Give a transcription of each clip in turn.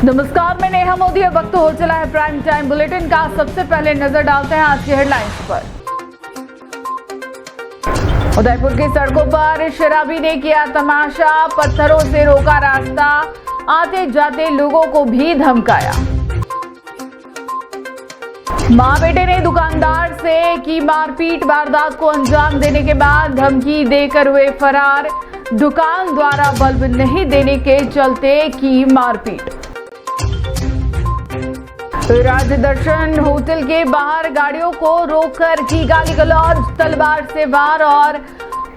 नमस्कार, मैं नेहा मोदी। अब वक्त हो चला है प्राइम टाइम बुलेटिन का। सबसे पहले नजर डालते हैं आज की हेडलाइंस पर। उदयपुर की सड़कों पर शराबी ने किया तमाशा, पत्थरों से रोका रास्ता, आते जाते लोगों को भी धमकाया। मां बेटे ने दुकानदार से की मारपीट, वारदात को अंजाम देने के बाद धमकी देकर हुए फरार। दुकान द्वारा बल्ब नहीं देने के चलते की मारपीट। राज दर्शन होटल के बाहर गाड़ियों को रोककर की गाली गलौज, तलवार से वार और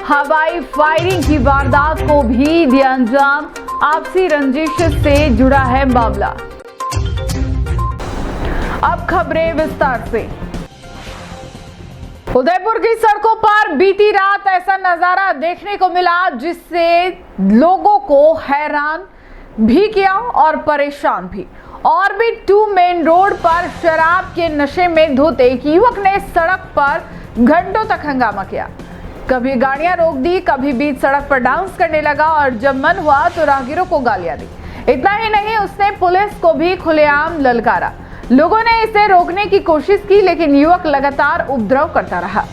हवाई फायरिंग की वारदात को भी दिया अंजाम। आपसी रंजिश से जुड़ा है मामला। अब खबरें विस्तार से। उदयपुर की सड़कों पर बीती रात ऐसा नजारा देखने को मिला जिससे लोगों को हैरान भी किया और परेशान भी। ऑर्बिट 2 मेन रोड पर शराब के नशे में धुत एक युवक ने सड़क पर घंटों तक हंगामा किया। कभी गाड़ियां रोक दी, कभी बीच सड़क पर डांस करने लगा और जब मन हुआ तो राहगीरों को गालियां दी। इतना ही नहीं, उसने पुलिस को भी खुलेआम ललकारा। लोगों ने इसे रोकने की कोशिश की, लेकिन युवक लगातार उपद्रव करता रहा।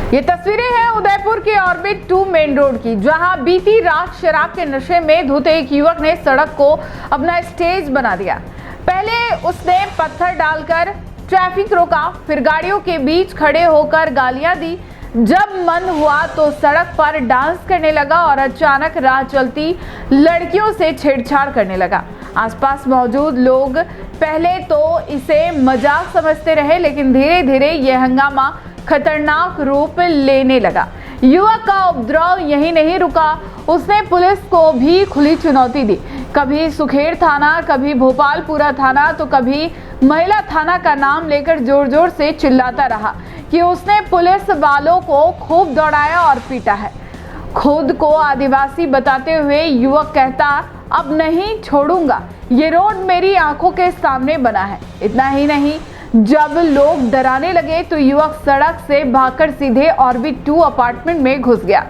ये तस्वीरें हैं उदयपुर के ऑर्बिट 2 मेन रोड की, जहां बीती रात शराब के नशे में धुत एक युवक ने सड़क को अपना स्टेज बना दिया। पहले उसने पत्थर डालकर ट्रैफिक रोका, फिर गाड़ियों के बीच खड़े होकर गालियां दी। जब मन हुआ तो सड़क पर डांस करने लगा और अचानक राह चलती लड़कियों से छेड़छाड़ करने लगा। आसपास मौजूद लोग पहले तो इसे मजाक समझते रहे, लेकिन धीरे धीरे यह हंगामा खतरनाक रूप लेने लगा। युवक का उपद्रव यही नहीं रुका, उसने पुलिस को भी खुली चुनौती दी। कभी सुखेड़ थाना, कभी भोपालपुरा थाना, तो कभी महिला थाना का नाम लेकर जोर जोर से चिल्लाता रहा कि उसने पुलिस वालों को खूब दौड़ाया और पीटा है। खुद को आदिवासी बताते हुए युवक कहता, अब नहीं छोड़ूंगा, ये रोड मेरी आंखों के सामने बना है। इतना ही नहीं, जब लोग डराने लगे तो युवक सड़क से भागकर सीधे ऑर्बिट 2 अपार्टमेंट में घुस गया।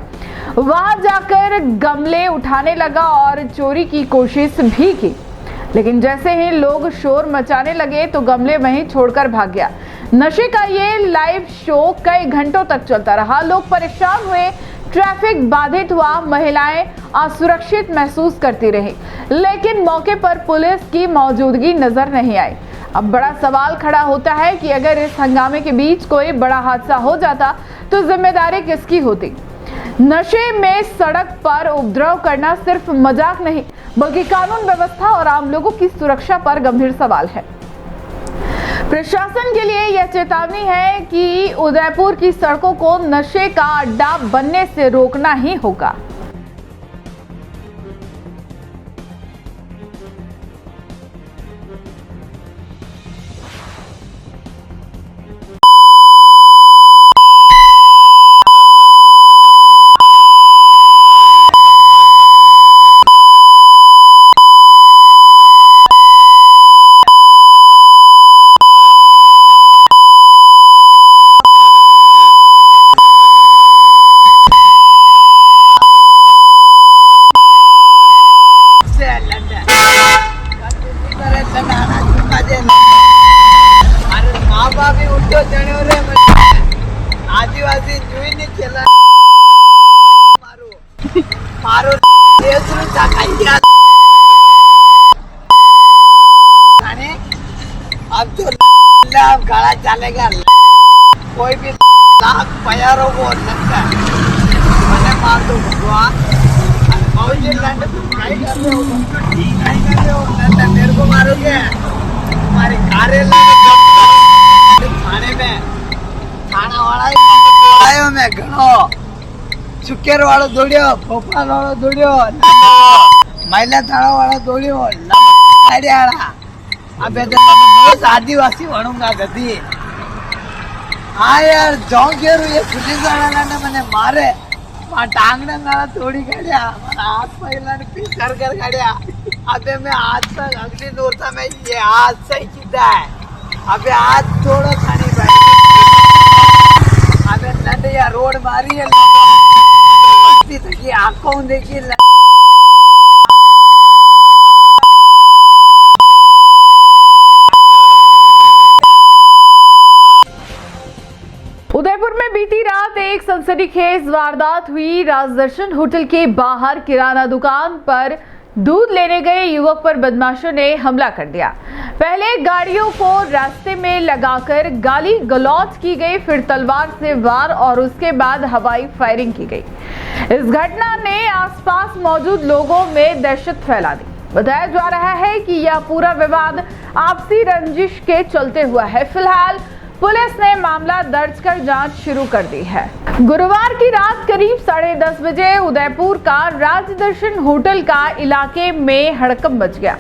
वहां जाकर गमले उठाने लगा और चोरी की कोशिश भी की, लेकिन जैसे ही लोग शोर मचाने लगे तो गमले वहीं छोड़कर भाग गया। नशे का ये लाइव शो कई घंटों तक चलता रहा। लोग परेशान हुए, ट्रैफिक बाधित हुआ, महिलाएं असुरक्षित महसूस करती रही, लेकिन मौके पर पुलिस की मौजूदगी नजर नहीं आई। अब बड़ा सवाल खड़ा होता है कि अगर इस हंगामे के बीच कोई बड़ा हादसा हो जाता तो जिम्मेदारी किसकी होती? नशे में सड़क पर उपद्रव करना सिर्फ मजाक नहीं, बल्कि कानून व्यवस्था और आम लोगों की सुरक्षा पर गंभीर सवाल है। प्रशासन के लिए यह चेतावनी है कि उदयपुर की सड़कों को नशे का अड्डा बनने से रोकना ही होगा। आदिवासी जुईनी केला मारो देशरूचा खाइया खाने। अब तो अब गाड़ा चलेगा, कोई भी लाख पैरों को लगता है मैंने मार दो भगवान। मौजी लंड नहीं कर रहे हो लंड, मेरे को मारोगे? तुम्हारी कारें थाने में थाना वाला आयो मैं घणो चुकेर वालों दौड़ियो, भोपाल वालों दौड़ियो, महिला थाना वाला दौड़ियो, अबे बहुत आदिवासी बनूंगा गधी। हाँ यार, जाऊं ये पुलिस वाला ने मैंने मारे, टांगने नाला तोड़ी गाड़िया, हाथ पहिला पीछर कर गाड़िया। अबे मैं आज तक अगली नोरता में ये हाथ सही सीधा है। अबे आज छोड़ो खानी भाई, अबे लंडिया रोड मारी है, आंखों देखिए उदयपुर में बीती रात एक सनसनीखेज वारदात हुई। राजदर्शन होटल के बाहर किराना दुकान पर दूध लेने गए युवक पर बदमाशों ने हमला कर दिया। पहले गाड़ियों को रास्ते में लगाकर गाली गलौज की गई, फिर तलवार से वार और उसके बाद हवाई फायरिंग की गई। इस घटना ने आसपास मौजूद लोगों में दहशत फैला दी। बताया जा रहा है कि यह पूरा विवाद आपसी रंजिश के चलते हुआ है। फिलहाल पुलिस ने मामला दर्ज कर जांच शुरू कर दी है। गुरुवार की रात करीब 10:30 बजे उदयपुर का राजदर्शन होटल का इलाके में हड़कंप मच गया।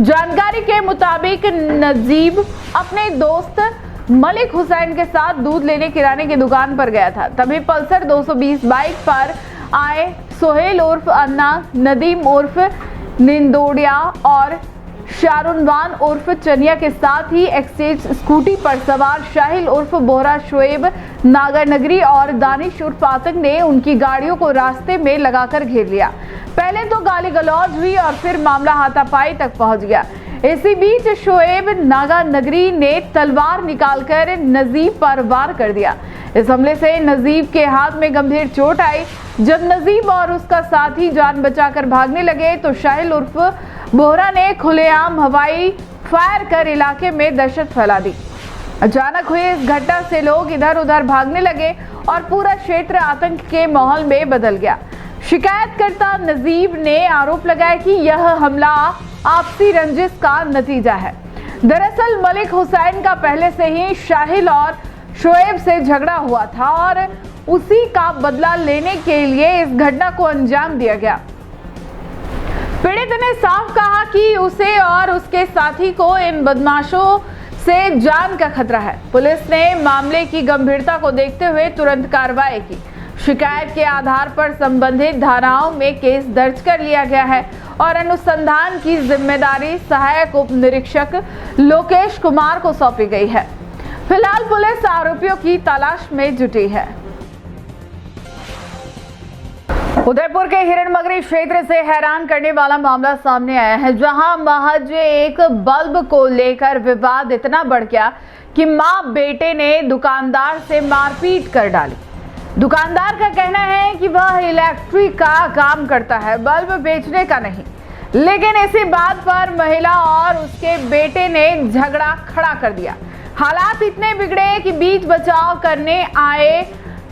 जानकारी के मुताबिक नजीब अपने दोस्त मलिक हुसैन के साथ दूध लेने किराने की दुकान पर गया था। तभी पल्सर 220 बाइक पर आए सोहेल उर्फ अन्ना, नदीम उर्फ निंदोडिया और शारुनवान उर्फ चनिया के साथ ही एक्सचेंज स्कूटी पर सवार शाहिल उर्फ बोहरा, शोएब नागर नगरी और दानिश उर्फ आतंक ने उनकी गाड़ियों को रास्ते में लगाकर घेर लिया। पहले तो गाली गलौज हुई और फिर मामला हाथापाई तक पहुंच गया। इसी बीच शोएब नागा नगरी ने तलवार निकालकर नजीब पर वार कर दिया। इस हमले से नजीब के हाथ में गंभीर चोट आई। जब नजीब और उसका साथी जान बचाकर भागने लगे तो शाहिल उर्फ बोहरा ने खुलेआम हवाई फायर कर इलाके में दहशत फैला दी। अचानक हुई इस घटना से लोग इधर उधर भागने लगे और पूरा क्षेत्र आतंक के माहौल में बदल गया। शिकायतकर्ता नजीब ने आरोप लगाया कि यह हमला आपसी रंजिश का नतीजा है। दरअसल मलिक हुसैन का पहले से ही शाहिल और शोएब से झगड़ा हुआ था और उसी का बदला लेने के लिए इस घटना को अंजाम दिया गया। पीड़ित ने साफ कहा कि उसे और उसके साथी को इन बदमाशों से जान का खतरा है। पुलिस ने मामले की गंभीरता को देखते हुए तुरंत कार्रवाई की। शिकायत के आधार पर संबंधित धाराओं में केस दर्ज कर लिया गया है और अनुसंधान की जिम्मेदारी सहायक उप निरीक्षक लोकेश कुमार को सौंपी गई है। फिलहाल पुलिस आरोपियों की तलाश में जुटी है। उदयपुर के हिरणमगरी क्षेत्र से हैरान करने वाला मामला सामने आया है, जहां महज एक बल्ब को लेकर विवाद इतना बढ़ गया कि मां बेटे ने दुकानदार से मारपीट कर डाली। दुकानदार का कहना है कि वह इलेक्ट्रिक का काम करता है, बल्ब बेचने का नहीं। लेकिन इसी बात पर महिला और उसके बेटे ने झगड़ा खड़ा कर दिया। हालात इतने बिगड़े कि बीच बचाव करने आए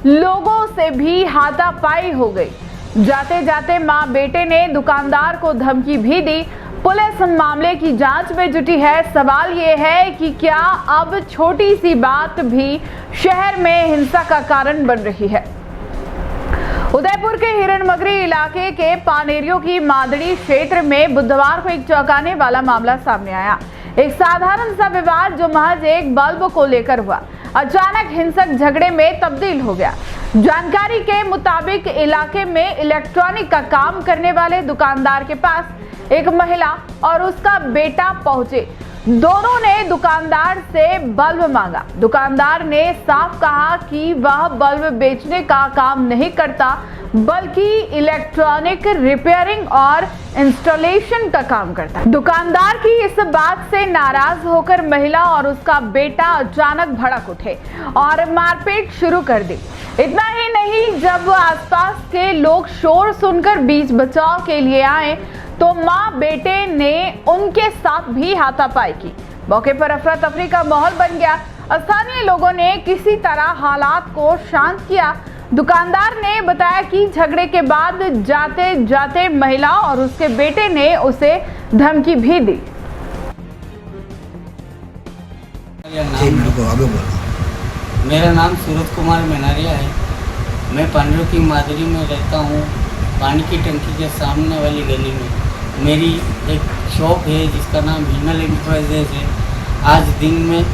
लोगों से भी हाथापाई हो गई। जाते जाते मां बेटे ने दुकानदार को धमकी भी दी। पुलिस मामले की जांच में जुटी है। सवाल ये है कि क्या अब छोटी सी बात भी शहर में हिंसा का कारण बन रही है। उदयपुर के हिरणमगरी इलाके के पानेरियों की मादड़ी क्षेत्र में बुधवार को एक चौंकाने वाला मामला सामने आया। एक साधारण सा विवाद जो महज एक बल्ब को लेकर हुआ, अचानक हिंसक झगड़े में तब्दील हो गया। जानकारी के मुताबिक इलाके में इलेक्ट्रॉनिक का काम करने वाले दुकानदार के पास एक महिला और उसका बेटा पहुंचे। दोनों ने दुकानदार से बल्ब मांगा। दुकानदार ने साफ कहा कि वह बल्ब बेचने का काम नहीं करता, बल्कि इलेक्ट्रॉनिक रिपेयरिंग और इंस्टॉलेशन का काम करता है। दुकानदार की इस बात से नाराज होकर महिला और उसका बेटा अचानक भड़क उठे और मारपीट शुरू कर दी। इतना ही नहीं, जब आसपास के लोग शोर सुनकर बीच बचाव के लिए आए तो मां बेटे ने उनके साथ भी हाथापाई की। मौके पर अफरा तफरी का माहौल बन गया। स्थानीय लोगों ने किसी तरह हालात को शांत किया। दुकानदार ने बताया कि झगड़े के बाद जाते जाते महिला और उसके बेटे ने उसे धमकी भी दी। मेरा नाम सूरज कुमार मेनारिया है। मैं पानेरियों की मादरी में रहता हूँ। पानी की टंकी के सामने वाली गली में मेरी एक शॉप है जिसका नाम हिनल एंटरप्राइजेज है। आज दिन में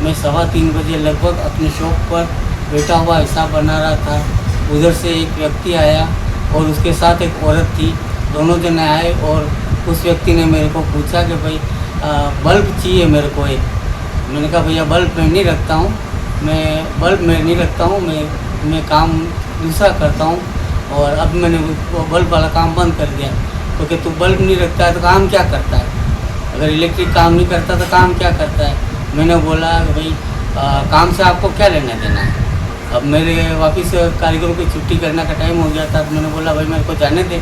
मैं 3:15 बजे लगभग अपने शॉप पर बैठा हुआ हिसाब बना रहा था। उधर से एक व्यक्ति आया और उसके साथ एक औरत थी। दोनों जने आए और उस व्यक्ति ने मेरे को पूछा कि भाई बल्ब चाहिए मेरे को एक। मैंने कहा भैया बल्ब मैं नहीं रखता हूँ, मैं काम दूसरा करता हूँ और अब मैंने वो बल्ब वाला काम बंद कर दिया। तो कि तू बल्ब नहीं रखता है तो काम क्या करता है? अगर इलेक्ट्रिक काम नहीं करता तो काम क्या करता है? मैंने बोला कि भाई काम से आपको क्या लेना देना है? अब मेरे वापस कारीगरों की छुट्टी करने का टाइम हो गया था, तो मैंने बोला भाई मेरे को जाने दे।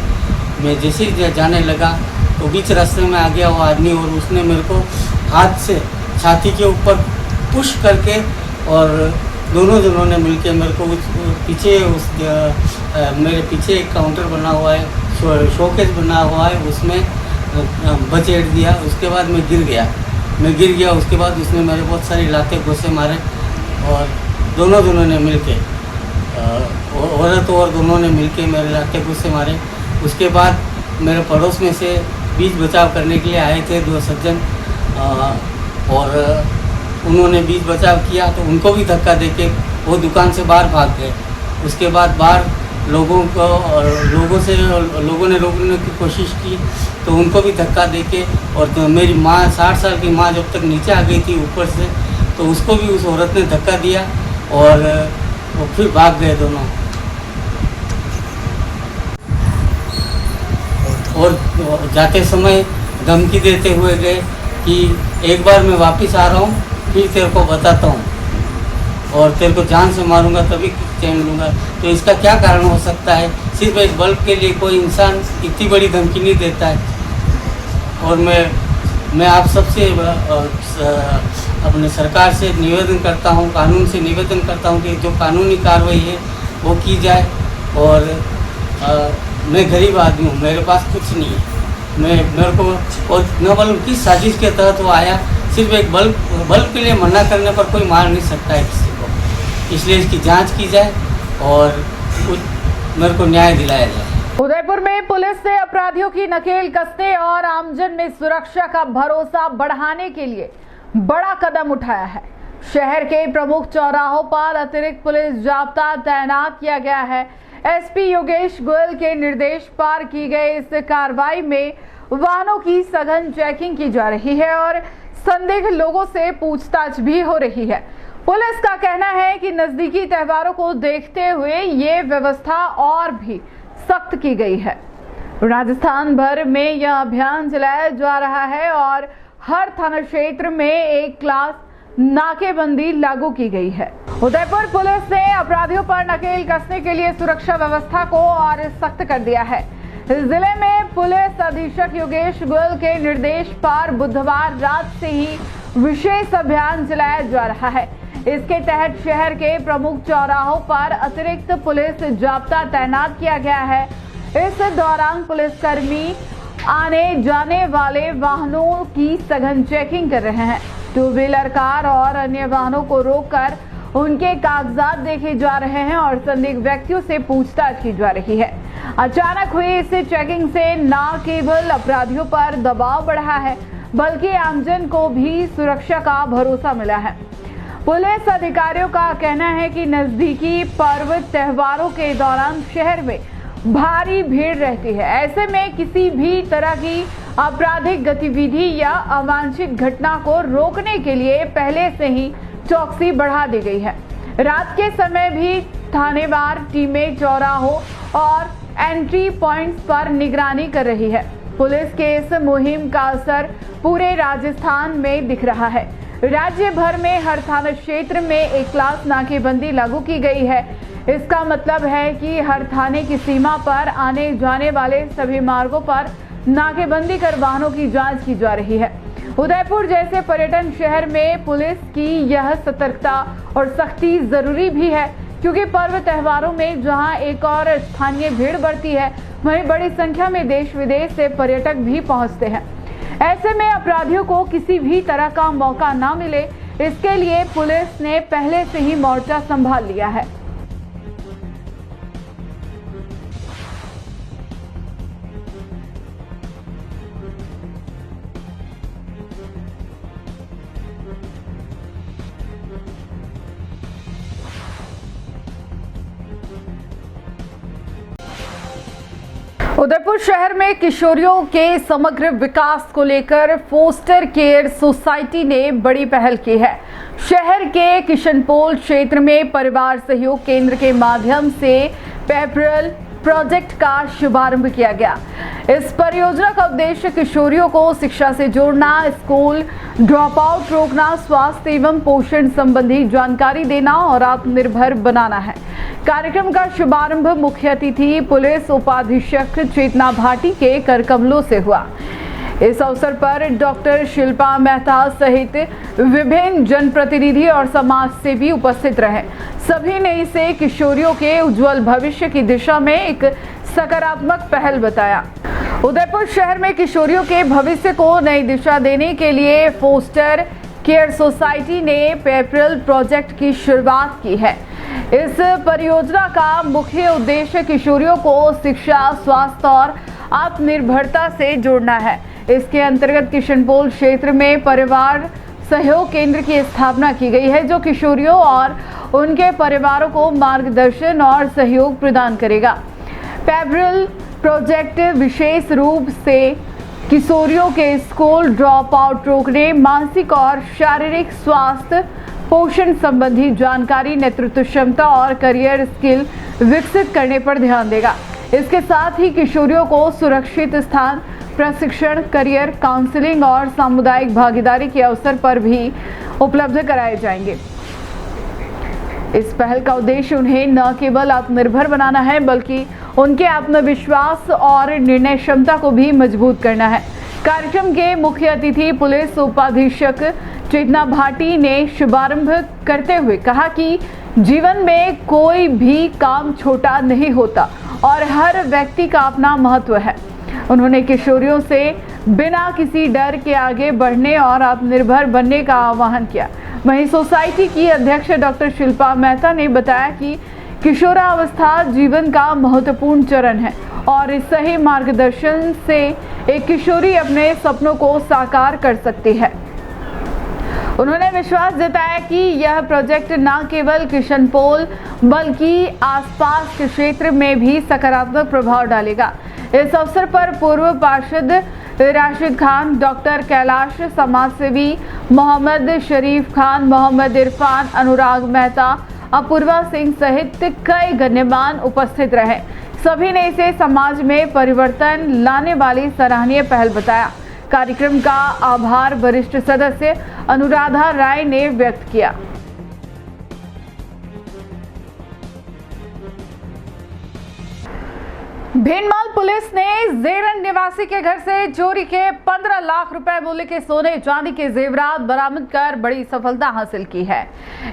मैं जैसे ही जाने लगा तो बीच रास्ते में आ गया वो आदमी, और उसने मेरे को हाथ से छाती के ऊपर पुश करके, और दोनों जनों ने मिलके मेरे को मेरे पीछे एक काउंटर बना हुआ है, शोकेस बना हुआ है, उसमें बचेट दिया। उसके बाद मैं गिर गया। उसके बाद उसने मेरे बहुत सारी लाते घोंसे मारे, और दोनों ने मिलके औरत और दोनों ने मिलके मेरे लाते घोंसे मारे। उसके बाद मेरे पड़ोस में से बीच बचाव करने के लिए आए थे 2 सज्जन, और उन्होंने बीच बचाव किया तो उनको भी धक्का देके वो दुकान से बाहर भाग गए। उसके बाद बाहर लोगों ने रोकने की कोशिश की तो उनको भी धक्का देके, और तो मेरी माँ 60 साल की माँ जब तक नीचे आ गई थी ऊपर से, तो उसको भी उस औरत ने धक्का दिया, और वो फिर भाग गए दोनों। और जाते समय धमकी देते हुए गए कि एक बार मैं वापस आ रहा हूँ, फिर तेरे को बताता हूँ, और तेरे को जान से मारूंगा तभी चैन लूँगा। तो इसका क्या कारण हो सकता है? सिर्फ एक बल्ब के लिए कोई इंसान इतनी बड़ी धमकी नहीं देता है। और मैं आप सबसे अपने सरकार से निवेदन करता हूँ, कानून से निवेदन करता हूँ कि जो कानूनी कार्रवाई है वो की जाए। और मैं गरीब आदमी हूँ, मेरे पास कुछ नहीं है। मेरे को और न मालूम किस साजिश के तहत वो आया। सिर्फ एक बल्ब के लिए मना करने पर कोई मार नहीं सकता है किसी को। इसलिए इसकी जांच की जाए और मेरे को न्याय दिलाया जाए। उदयपुर में पुलिस ने अपराधियों की नकेल कसने और आमजन में सुरक्षा का भरोसा बढ़ाने के लिए बड़ा कदम उठाया है। शहर के प्रमुख चौराहों पर अतिरिक्त पुलिस जाब्ता तैनात किया गया है। एसपी योगेश गोयल के निर्देश पर की गई इस कार्रवाई में वाहनों की सघन चेकिंग की जा रही है और संदिग्ध लोगों से पूछताछ भी हो रही है। पुलिस का कहना है कि नजदीकी त्योहारों को देखते हुए ये व्यवस्था और भी सख्त की गई है। राजस्थान भर में यह अभियान चलाया जा रहा है और हर थाना क्षेत्र में एक क्लास नाकेबंदी लागू की गई है। उदयपुर पुलिस ने अपराधियों पर नकेल कसने के लिए सुरक्षा व्यवस्था को और सख्त कर दिया है। जिले में पुलिस अधीक्षक योगेश गोयल के निर्देश पर बुधवार रात से ही विशेष अभियान चलाया जा रहा है। इसके तहत शहर के प्रमुख चौराहों पर अतिरिक्त पुलिस जाब्ता तैनात किया गया है। इस दौरान पुलिसकर्मी आने जाने वाले वाहनों की सघन चेकिंग कर रहे हैं। 2 व्हीलर, कार और अन्य वाहनों को रोककर उनके कागजात देखे जा रहे हैं और संदिग्ध व्यक्तियों से पूछताछ की जा रही है। अचानक हुई इस चेकिंग से न केवल अपराधियों पर दबाव बढ़ा है बल्कि आमजन को भी सुरक्षा का भरोसा मिला है। पुलिस अधिकारियों का कहना है कि नजदीकी पर्व त्योहारों के दौरान शहर में भारी भीड़ रहती है। ऐसे में किसी भी तरह की आपराधिक गतिविधि या अवांछित घटना को रोकने के लिए पहले से ही चौकसी बढ़ा दी गई है। रात के समय भी थानेवार टीमें चौराहों और एंट्री पॉइंट्स पर निगरानी कर रही है। पुलिस के इस मुहिम का असर पूरे राजस्थान में दिख रहा है। राज्य भर में हर थाना क्षेत्र में एक क्लास नाकेबंदी लागू की गई है। इसका मतलब है कि हर थाने की सीमा पर आने जाने वाले सभी मार्गों पर नाकेबंदी कर वाहनों की जांच की जा रही है। उदयपुर जैसे पर्यटन शहर में पुलिस की यह सतर्कता और सख्ती जरूरी भी है, क्योंकि पर्व त्योहारों में जहां एक और स्थानीय भीड़ बढ़ती है, वहीं बड़ी संख्या में देश विदेश से पर्यटक भी पहुंचते हैं। ऐसे में अपराधियों को किसी भी तरह का मौका ना मिले, इसके लिए पुलिस ने पहले से ही मोर्चा संभाल लिया है। उदयपुर शहर में किशोरियों के समग्र विकास को लेकर फोस्टर केयर सोसाइटी ने बड़ी पहल की है। शहर के किशनपोल क्षेत्र में परिवार सहयोग केंद्र के माध्यम से अप्रैल प्रोजेक्ट का शुभारंभ किया गया। इस परियोजना का उद्देश्य किशोरियों को शिक्षा से जोड़ना, स्कूल ड्रॉप आउट रोकना, स्वास्थ्य एवं पोषण संबंधी जानकारी देना और आत्मनिर्भर बनाना है। कार्यक्रम का शुभारंभ मुख्य अतिथि पुलिस उपाधीक्षक चेतना भाटी के कर कमलों से हुआ। इस अवसर पर डॉक्टर शिल्पा मेहता सहित विभिन्न जनप्रतिनिधि और समाज सेवी उपस्थित रहे। सभी ने इसे किशोरियों के उज्जवल भविष्य की दिशा में एक सकारात्मक पहल बताया। उदयपुर शहर में किशोरियों के भविष्य को नई दिशा देने के लिए फोस्टर केयर सोसाइटी ने पेपरल प्रोजेक्ट की शुरुआत की है। इस परियोजना का मुख्य उद्देश्य किशोरियों को शिक्षा, स्वास्थ्य और आत्मनिर्भरता से जोड़ना है। इसके अंतर्गत किशनपोल क्षेत्र में परिवार सहयोग केंद्र की स्थापना की गई है, जो किशोरियों और उनके परिवारों को मार्गदर्शन और सहयोग प्रदान करेगा। पेपरल प्रोजेक्ट विशेष रूप से किशोरियों के स्कूल ड्रॉप आउट रोकने, मानसिक और शारीरिक स्वास्थ्य, पोषण संबंधी जानकारी, नेतृत्व क्षमता और करियर स्किल विकसित करने पर ध्यान देगा। इसके साथ ही किशोरियों को सुरक्षित स्थान, प्रशिक्षण, करियर काउंसलिंग और सामुदायिक भागीदारी के अवसर पर भी उपलब्ध कराए जाएंगे। इस पहल का उद्देश्य उन्हें न केवल आत्मनिर्भर बनाना है, बल्कि उनके आत्मविश्वास और निर्णय क्षमता को भी मजबूत करना है। कार्यक्रम के मुख्य अतिथि पुलिस उपाधीक्षक चेतना भाटी ने शुभारंभ करते हुए कहा कि जीवन में कोई भी काम छोटा नहीं होता और हर व्यक्ति का अपना महत्व है। उन्होंने किशोरियों से बिना किसी डर के आगे बढ़ने और आत्मनिर्भर बनने का आह्वान किया। वहीं सोसाइटी की अध्यक्ष डॉक्टर शिल्पा मेहता ने बताया कि किशोरावस्था जीवन का महत्वपूर्ण चरण है और इस सही मार्गदर्शन से एक किशोरी अपने सपनों को साकार कर सकती है। उन्होंने विश्वास जताया कि यह प्रोजेक्ट न केवल किशनपोल बल्कि आसपास के क्षेत्र में भी सकारात्मक प्रभाव डालेगा। इस अवसर पर पूर्व पार्षद राशिद खान, डॉक्टर कैलाश, समाजसेवी मोहम्मद शरीफ खान, मोहम्मद इरफान, अनुराग मेहता, अपूर्वा सिंह सहित कई गण्यमान उपस्थित रहे। सभी ने इसे समाज में परिवर्तन लाने वाली सराहनीय पहल बताया। कार्यक्रम का आभार वरिष्ठ सदस्य अनुराधा राय ने व्यक्त किया। भीनमाल पुलिस ने जेरन निवासी के घर से चोरी के 15 लाख रुपए मूल्य के सोने चांदी के जेवरात बरामद कर बड़ी सफलता हासिल की है।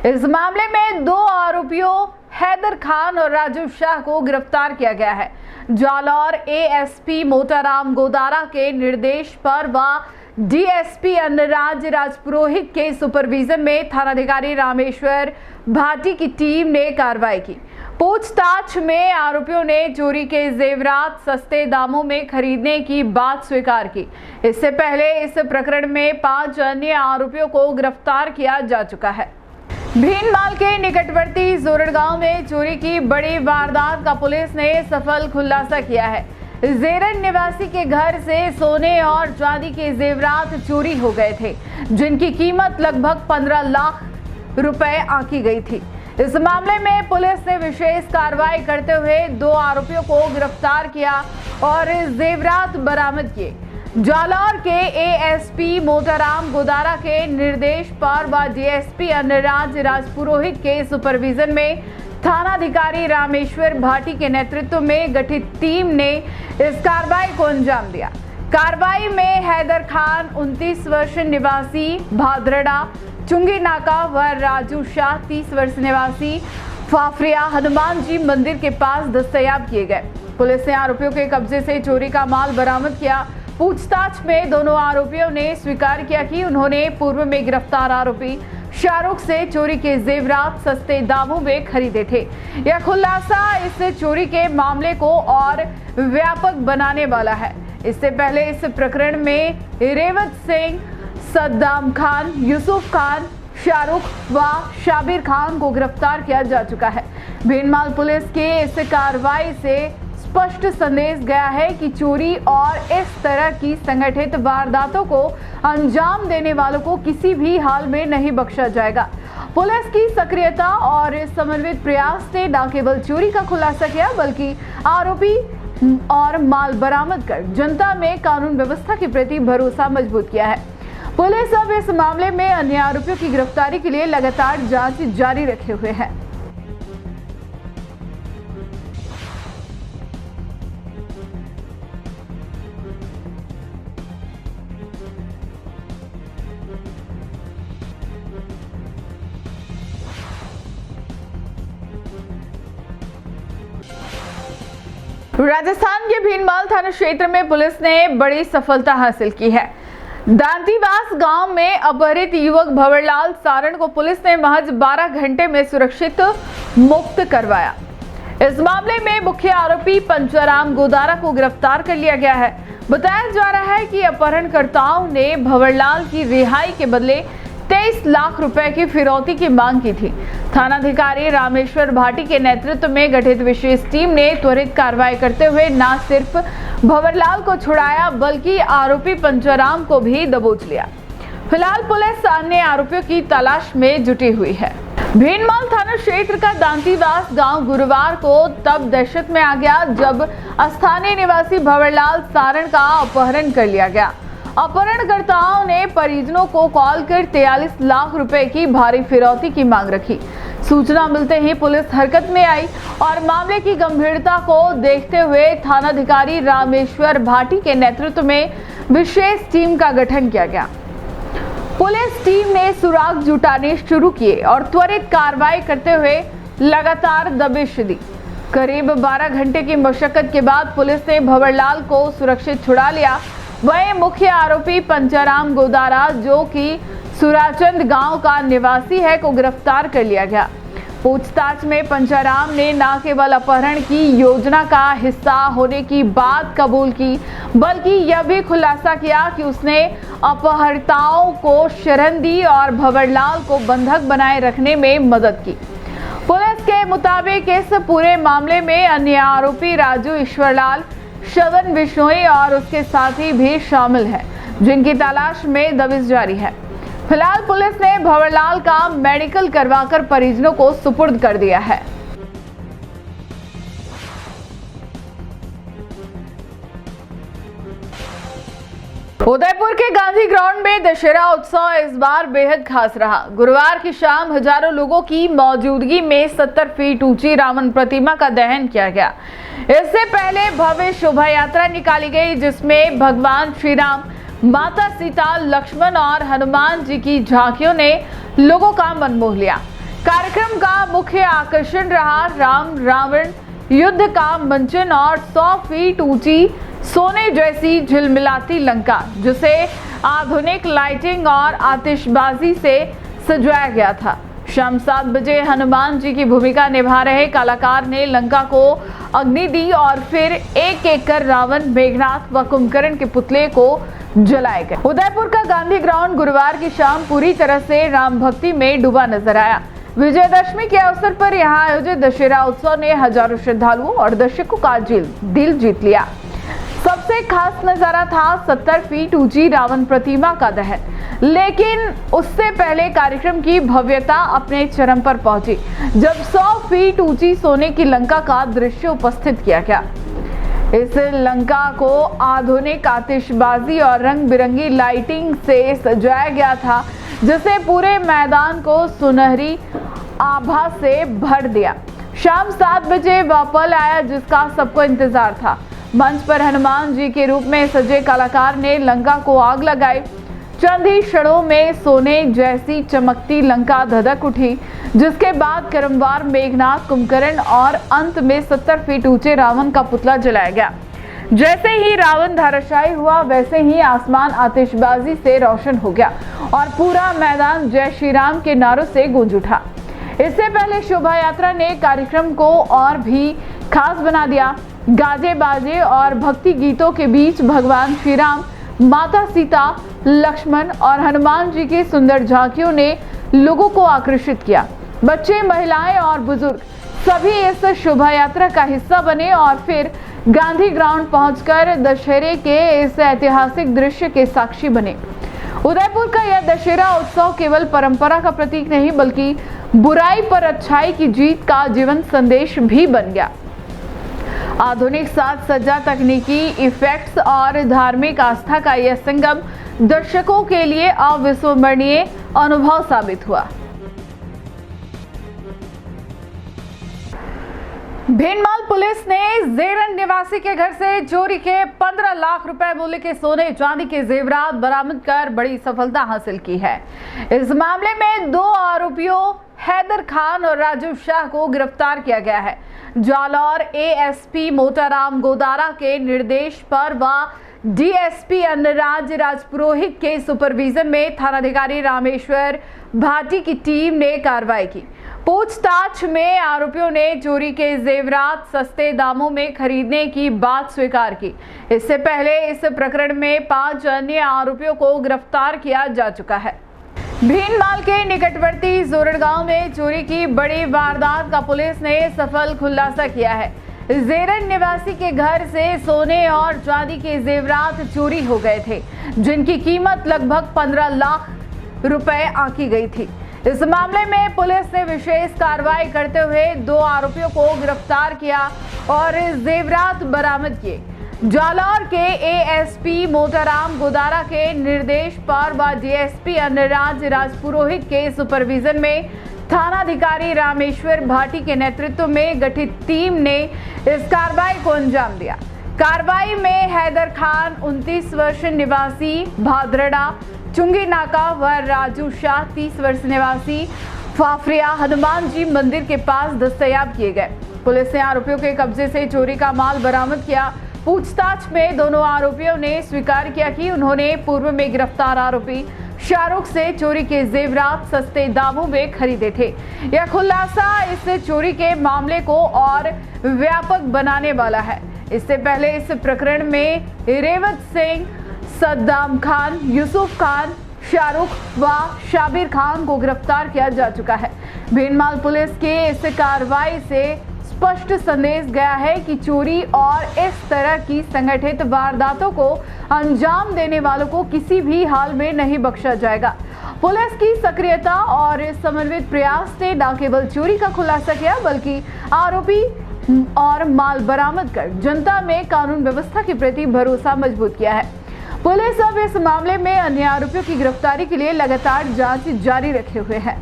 इस मामले में 2 आरोपियों हैदर खान और राजू शाह को गिरफ्तार किया गया है। जालौर एएसपी मोटाराम गोदारा के निर्देश पर व डीएसपी अन्नराज राजपुरोहित के सुपरविजन में थानाधिकारी रामेश्वर भाटी की टीम ने कार्रवाई की। पूछताछ में आरोपियों ने चोरी के जेवरात सस्ते दामों में खरीदने की बात स्वीकार की। इससे पहले इस प्रकरण में 5 अन्य आरोपियों को गिरफ्तार किया जा चुका है। भीनमाल के निकटवर्ती जोरड़ गांव में चोरी की बड़ी वारदात का पुलिस ने सफल खुलासा किया है। जेरन निवासी के घर से सोने और चांदी के जेवरात चोरी हो गए थे, जिनकी कीमत लगभग 15 लाख रुपए आंकी गई थी। इस मामले में पुलिस ने विशेष कार्रवाई करते हुए 2 आरोपियों को गिरफ्तार किया और जेवरात बरामद किए। जालौर के एएसपी मोटाराम गोदारा के निर्देश पर व डीएसपी अन्नराज राजपुरोहित के सुपरविजन में थानाधिकारी रामेश्वर भाटी के नेतृत्व में गठित टीम ने इस कार्रवाई को अंजाम दिया। कार्रवाई में हैदर खान 29 वर्ष निवासी भादरड़ा चुंगी नाका व राजू शाह 30 वर्ष निवासी फाफरिया हनुमान जी मंदिर के पास दस्तयाब किए गए। पुलिस ने आरोपियों के कब्जे से चोरी का माल बरामद किया। पूछताछ में दोनों आरोपियों ने स्वीकार किया कि उन्होंने पूर्व में गिरफ्तार आरोपी शाहरुख से चोरी के जेवरात सस्ते दामों में खरीदे थे। यह खुलासा इस चोरी के मामले को और व्यापक बनाने वाला है। इससे पहले इस प्रकरण में रेवत सिंह, सद्दाम खान, यूसुफ खान, शाहरुख व शाबिर खान को गिरफ्तार किया जा चुका है। भीनमाल पुलिस के इस कार्रवाई से स्पष्ट संदेश गया है कि चोरी और इस तरह की संगठित वारदातों को अंजाम देने वालों को किसी भी हाल में नहीं बख्शा जाएगा। पुलिस की सक्रियता और समन्वित प्रयास ने न केवल चोरी का खुलासा किया बल्कि आरोपी और माल बरामद कर जनता में कानून व्यवस्था के प्रति भरोसा मजबूत किया है। पुलिस अब इस मामले में अन्य आरोपियों की गिरफ्तारी के लिए लगातार जांच जारी रखे हुए है। राजस्थान के भीनमाल थाना क्षेत्र में पुलिस ने बड़ी सफलता हासिल की है। दांतीवास गांव में अपहरित युवक भंवरलाल सारण को पुलिस ने महज 12 घंटे में सुरक्षित मुक्त करवाया। इस मामले में मुख्य आरोपी पंचाराम गोदारा को गिरफ्तार कर लिया गया है। बताया जा रहा है कि अपहरणकर्ताओं ने भंवरलाल की रिहाई के बदले 23 लाख रुपए की फिरौती की मांग की थी। थानाधिकारी रामेश्वर भाटी के नेतृत्व में गठित विशेष टीम ने त्वरित कार्रवाई करते हुए न सिर्फ भंवरलाल को छुड़ाया बल्कि आरोपी पंचाराम को भी दबोच लिया। फिलहाल पुलिस अन्य आरोपियों की तलाश में जुटी हुई है। भीनमाल थाना क्षेत्र का दांतीवास गांव गुरुवार को तब दहशत में आ गया जब स्थानीय निवासी भंवरलाल सारण का अपहरण कर लिया गया। अपहरणकर्ताओं ने परिजनों को कॉल कर 43 लाख रुपए की भारी फिरौती की मांग रखी। सूचना मिलते ही पुलिस हरकत में आई और मामले की गंभीरता को देखते हुए थानाधिकारी रामेश्वर भाटी के नेतृत्व में विशेष टीम का गठन किया गया। पुलिस टीम ने सुराग जुटाने शुरू किए और त्वरित कार्रवाई करते हुए लगातार दबिश दी। करीब 12 घंटे की मशक्कत के बाद पुलिस ने भंवरलाल को सुरक्षित छुड़ा लिया। वहीं मुख्य आरोपी पंचाराम गोदारा जो कि सुराचंद गांव का निवासी है को गिरफ्तार कर लिया गया। पूछताछ में पंचाराम ने न केवल अपहरण की योजना का हिस्सा होने की बात कबूल की बल्कि यह भी खुलासा किया कि उसने अपहर्ताओं को शरण दी और भंवरलाल को बंधक बनाए रखने में मदद की। पुलिस के मुताबिक इस पूरे मामले में अन्य आरोपी राजू ईश्वरलाल, श्रवण बिश्नोई और उसके साथी भी शामिल हैं, जिनकी तलाश में दबिश जारी है। फिलहाल पुलिस ने भंवरलाल का मेडिकल करवाकर परिजनों को सुपुर्द कर दिया है। उदयपुर के गांधी ग्राउंड में दशहरा उत्सव इस बार बेहद खास रहा। गुरुवार की शाम हजारों लोगों की मौजूदगी में 70 फीट ऊंची रावण प्रतिमा का दहन किया गया। इससे पहले भव्य शोभा यात्रा निकाली गई जिसमें भगवान श्री राम, माता सीता, लक्ष्मण और हनुमान जी की झांकियों ने लोगों का मन मोह लिया। कार्यक्रम का मुख्य आकर्षण रहा राम रावण युद्ध का मंचन और 100 फीट ऊंची सोने जैसी झिलमिलाती लंका, जिसे आधुनिक लाइटिंग और आतिशबाजी से सजाया गया था। शाम 7 बजे हनुमान जी की भूमिका निभा रहे कलाकार ने लंका को अग्नि दी और फिर एक एक कर रावण, मेघनाथ व कुंभकर्ण के पुतले को जलाए गए। उदयपुर का गांधी ग्राउंड गुरुवार की शाम पूरी तरह से राम भक्ति में डूबा नजर आया। विजयदशमी के अवसर पर यहां आयोजित दशहरा उत्सव ने हजारों श्रद्धालुओं और दर्शकों का दिल जीत लिया। सबसे खास नजारा था 70 फीट ऊंची रावण प्रतिमा का दहन, लेकिन उससे पहले कार्यक्रम की भव्यता अपने चरम पर पहुंची जब 100 फीट ऊंची सोने की लंका का दृश्य उपस्थित किया गया। इस लंका को आधुनिक आतिशबाजी और रंग बिरंगी लाइटिंग से सजाया गया था, जिससे पूरे मैदान को सुनहरी आभा से भर दिया। शाम 7 बजे वह पल आया जिसका सबको इंतजार था। मंच पर हनुमान जी के रूप में सजे कलाकार ने लंका को आग लगाई। चंद ही क्षणों में सोने जैसी चमकती लंका धधक उठी, जिसके बाद क्रमवार मेघनाथ, कुंभकर्ण और अंत में 70 फीट ऊंचे रावण का पुतला जलाया गया। जैसे ही रावण धराशायी हुआ वैसे ही आसमान आतिशबाजी से रोशन हो गया और पूरा मैदान जय श्री राम के नारों से गूंज उठा। इससे पहले शोभा यात्रा ने कार्यक्रम को और भी खास बना दिया। गाजे बाजे और भक्ति गीतों के बीच भगवान श्री राम, माता सीता, लक्ष्मण और हनुमान जी की सुंदर झांकियों ने लोगों को आकर्षित किया। बच्चे, महिलाएं और बुजुर्ग सभी इस शोभा यात्रा का हिस्सा बने और फिर गांधी ग्राउंड पहुंचकर दशहरे के इस ऐतिहासिक दृश्य के साक्षी बने। उदयपुर का यह दशहरा उत्सव केवल परंपरा का प्रतीक नहीं बल्कि बुराई पर अच्छाई की जीत का जीवन संदेश भी बन गया। आधुनिक साज सज्जा, तकनीकी इफेक्ट्स और धार्मिक आस्था का यह संगम दर्शकों के लिए अविस्मरणीय अनुभव साबित हुआ। भीनमाल पुलिस ने जेरन निवासी के घर से चोरी के 15 लाख रुपए मूल्य के सोने चांदी के जेवरात बरामद कर बड़ी सफलता हासिल की है। इस मामले में 2 आरोपियों हैदर खान और राजू शाह को गिरफ्तार किया गया है। जालौर एएसपी मोटाराम गोदारा के निर्देश पर व डीएसपी अन्नराज राजपुरोहित के सुपरविजन में थानाधिकारी रामेश्वर भाटी की टीम ने कार्रवाई की। पूछताछ में आरोपियों ने चोरी के जेवरात सस्ते दामों में खरीदने की बात स्वीकार की। इससे पहले इस प्रकरण में 5 अन्य आरोपियों को गिरफ्तार किया जा चुका है। भीनमाल के निकटवर्ती जोरड़ गांव में चोरी की बड़ी वारदात का पुलिस ने सफल खुलासा किया है। जेरन निवासी के घर से सोने और चांदी के जेवरात चोरी हो गए थे, जिनकी कीमत लगभग 15 लाख रुपए आंकी गई थी। इस मामले में पुलिस ने विशेष कार्रवाई करते हुए 2 आरोपियों को गिरफ्तार किया और जेवरात बरामद किए। जालौर के एएसपी मोटाराम गोदारा के निर्देश पर व डीएसपी अन्नराज राजपुरोहित के सुपरविजन में थानाधिकारी रामेश्वर भाटी के नेतृत्व में गठित टीम ने इस कार्रवाई को अंजाम दिया। कार्रवाई में हैदर खान 29 वर्ष निवासी भादरड़ा चुंगी नाका व राजू शाह 30 वर्ष निवासी फाफरिया हनुमान जी मंदिर के पास दस्तयाब किए गए। पुलिस ने आरोपियों के कब्जे से चोरी का माल बरामद किया। पूछताछ में दोनों आरोपियों ने स्वीकार किया कि उन्होंने पूर्व में गिरफ्तार आरोपी शाहरुख से चोरी के जेवरात सस्ते दामों में खरीदे थे। यह खुलासा इस चोरी के मामले को और व्यापक बनाने वाला है। इससे पहले इस प्रकरण में रेवत सिंह, सद्दाम खान, यूसुफ खान, शाहरुख व शाबिर खान को गिरफ्तार किया जा चुका है। भीनमाल पुलिस के इस कार्रवाई से स्पष्ट संदेश गया है कि चोरी और इस तरह की संगठित वारदातों को अंजाम देने वालों को किसी भी हाल में नहीं बख्शा जाएगा। पुलिस की सक्रियता और समन्वित प्रयास ने न केवल चोरी का खुलासा किया बल्कि आरोपी और माल बरामद कर जनता में कानून व्यवस्था के प्रति भरोसा मजबूत किया है। पुलिस अब इस मामले में अन्य आरोपियों की गिरफ्तारी के लिए लगातार जांच जारी रखे हुए है।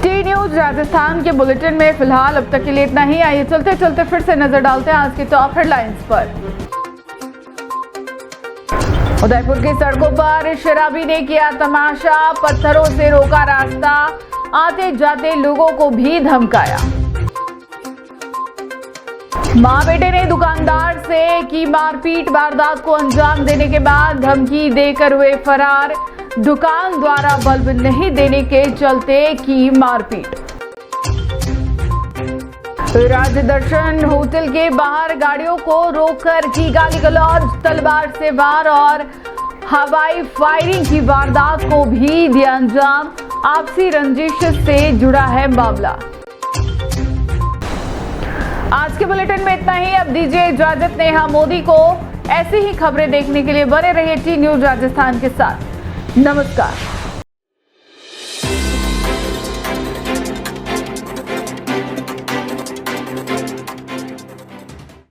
टी न्यूज राजस्थान के बुलेटिन में फिलहाल अब तक के लिए इतना ही। आइए चलते चलते फिर से नजर डालते हैं आज की टॉप हेडलाइंस पर। उदयपुर की सड़कों पर शराबी ने किया तमाशा, पत्थरों से रोका रास्ता, आते जाते लोगों को भी धमकाया। मां बेटे ने दुकानदार से की मारपीट, वारदात को अंजाम देने के बाद धमकी देकर हुए फरार। दुकान द्वारा बल्ब नहीं देने के चलते की मारपीट। राज्य दर्शन होटल के बाहर गाड़ियों को रोककर की गाली गलौज, तलवार से वार और हवाई फायरिंग की वारदात को भी दिया अंजाम। आपसी रंजिश से जुड़ा है मामला। आज के बुलेटिन में इतना ही। अब दीजिए इजाजत नेहा मोदी को। ऐसी ही खबरें देखने के लिए बने रहिए टी न्यूज राजस्थान के साथ। नमस्कार।